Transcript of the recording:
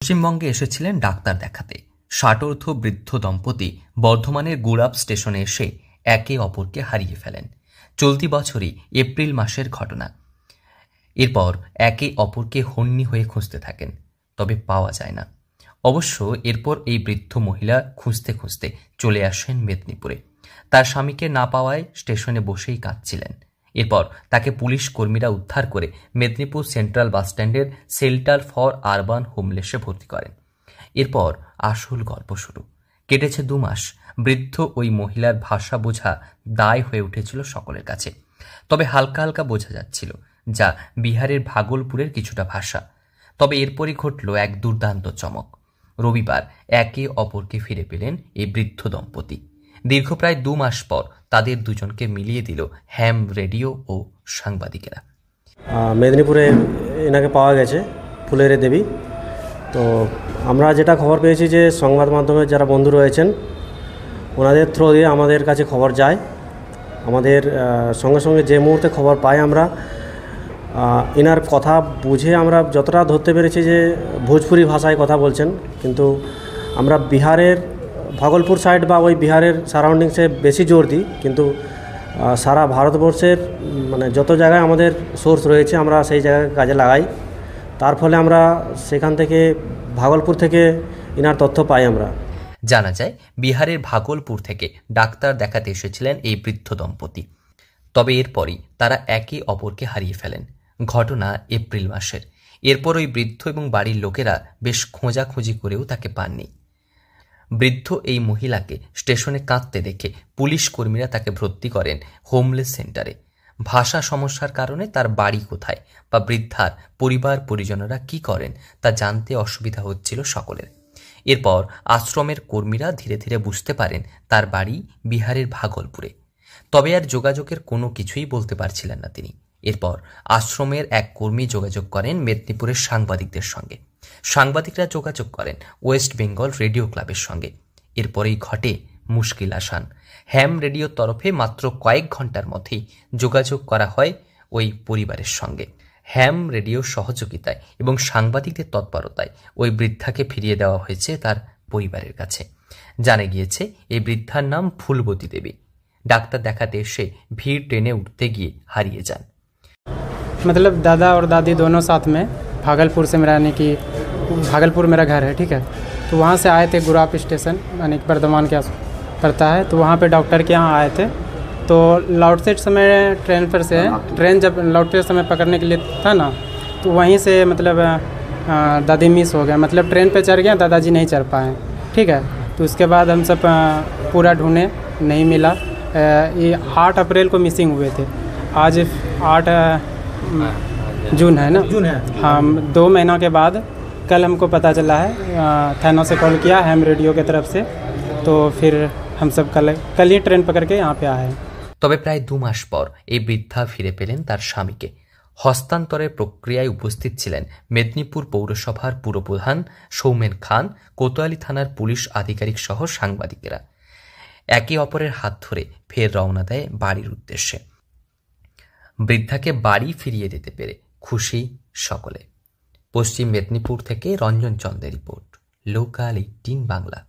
পশ্চিমবঙ্গে এসেছিলেন ডাক্তার দেখাতে। ষাটোর্ধ্ব বৃদ্ধ দম্পতি বর্ধমানের গুড়াপ স্টেশনে এসে একে অপরকে হারিয়ে ফেলেন। চলতি বছরই এপ্রিল মাসের ঘটনা। এরপর একে অপরকে হন্যি হয়ে খুঁজতে থাকেন, তবে পাওয়া যায় না। অবশ্য এরপর এই বৃদ্ধ মহিলা খুঁজতে খুঁজতে চলে আসেন মেদিনীপুরে। তার স্বামীকে না পাওয়ায় স্টেশনে বসেই কাঁদছিলেন। এরপর তাকে পুলিশ কর্মীরা উদ্ধার করে মেদিনীপুর সেন্ট্রাল বাসস্ট্যান্ডের শেল্টার ফর আরবান হোমলেসে ভর্তি করেন। এরপর আসল গল্প শুরু। কেটেছে 2 মাস। বৃদ্ধ ওই মহিলার ভাষা বোঝা দায় হয়ে উঠেছিল সকলের কাছে। তবে হালকা হালকা বোঝা যাচ্ছিল, যা বিহারের ভাগলপুরের কিছুটা ভাষা। তবে এরপরই ঘটল এক দুর্দান্ত চমক। রবিবার একে অপরকে ফিরে পেলেন এই বৃদ্ধ দম্পতি। দীর্ঘ প্রায় 2 মাস পর তাদের দুজনকে মিলিয়ে দিল হ্যাম রেডিও ও সাংবাদিকেরা। মেদিনীপুরে এনাকে পাওয়া গেছে, ফুলের দেবী। তো আমরা যেটা খবর পেয়েছি যে সংবাদ মাধ্যমের যারা বন্ধু রয়েছেন ওনাদের থ্রু দিয়ে আমাদের কাছে খবর যায়। আমাদের সঙ্গে সঙ্গে যে মুহূর্তে খবর পাই আমরা এনার কথা বুঝে আমরা যতটা ধরতে পেরেছি যে ভোজপুরি ভাষায় কথা বলছেন, কিন্তু আমরা বিহারের ভাগলপুর সাইড বা ওই বিহারের সারাউন্ডিংসে বেশি জোর দিই। কিন্তু সারা ভারতবর্ষের মানে যত জায়গায় আমাদের সোর্স রয়েছে আমরা সেই জায়গায় কাজে লাগাই। তার ফলে আমরা সেখান থেকে ভাগলপুর থেকে এনার তথ্য পাই। আমরা জানা যায় বিহারের ভাগলপুর থেকে ডাক্তার দেখাতে এসেছিলেন এই বৃদ্ধ দম্পতি। তবে এরপরই তারা একে অপরকে হারিয়ে ফেলেন। ঘটনা এপ্রিল মাসের। এরপর ওই বৃদ্ধ এবং বাড়ির লোকেরা বেশ খোঁজাখুঁজি করেও তাকে পাননি। বৃদ্ধ এই মহিলাকে স্টেশনে কাঁদতে দেখে পুলিশ কর্মীরা তাকে ভর্তি করেন হোমলেস সেন্টারে। ভাষা সমস্যার কারণে তার বাড়ি কোথায় বা বৃদ্ধার পরিবার পরিজনেরা কি করেন তা জানতে অসুবিধা হচ্ছিল সকলের। এরপর আশ্রমের কর্মীরা ধীরে ধীরে বুঝতে পারেন তার বাড়ি বিহারের ভাগলপুরে। তবে আর যোগাযোগের কোনো কিছুই বলতে পারছিলেন না তিনি। এরপর আশ্রমের এক কর্মী যোগাযোগ করেন মেদিনীপুরের সাংবাদিকদের সঙ্গে। সাংবাদিকরা যোগাযোগ করেন ওয়েস্ট বেঙ্গল রেডিও ক্লাবের সঙ্গে। এরপরেই ঘটে মুশকিল আসান। হ্যাম রেডিওর তরফে মাত্র কয়েক ঘন্টার মধ্যেই যোগাযোগ করা হয় ওই পরিবারের সঙ্গে। হ্যাম রেডিওর সহযোগিতায় এবং সাংবাদিকদের তৎপরতায় ওই বৃদ্ধাকে ফিরিয়ে দেওয়া হয়েছে তার পরিবারের কাছে। জানা গিয়েছে এই বৃদ্ধার নাম ফুলবতী দেবী। ডাক্তার দেখাতে এসে ভিড় টেনে उठते गए हारिए जान। मतलब दादा और दादी दोनों साथ में भागलपुर से मेरा यानी कि भागलपुर मेरा घर है, ठीक है। तो वहाँ से आए थे गुराप स्टेशन, यानी कि बर्धमान के आस पड़ता है। तो वहाँ पे डॉक्टर के यहाँ आए थे। तो लौटते समय ट्रेन पर से ट्रेन जब लौटते समय पकड़ने के लिए था ना, तो वहीं से मतलब दादी मिस हो गया। मतलब ट्रेन पे चढ़ गया, दादाजी नहीं चढ़ पाए, ठीक है। तो उसके बाद हम सब पूरा ढूंढे, नहीं मिला। ये 8 अप्रैल को मिसिंग हुए थे। आज 8 जून है ना, जून है। हाँ, 2 महीना के बाद कल हमको पता चला है। थाना से कॉल किया हैम रेडियो की तरफ से। तो फिर हम सब कल ही ट्रेन पकड़ के यहाँ पे आए। তবে প্রায় 2 মাস পর এই বৃদ্ধা ফিরে পেলেন তার স্বামীকে। হস্তান্তরের প্রক্রিয়ায় উপস্থিত ছিলেন মেদিনীপুর পৌরসভার পুরপ্রধান সৌমেন খান, কোতোয়ালি থানার পুলিশ আধিকারিক সহ সাংবাদিকেরা। একে অপরের হাত ধরে ফের রওনা দেয় বাড়ির উদ্দেশ্যে। বৃদ্ধাকে বাড়ি ফিরিয়ে দিতে পেরে খুশি সকলে। পশ্চিম মেদিনীপুর থেকে রঞ্জন চন্দ্রের রিপোর্ট, লোকাল 18 বাংলা।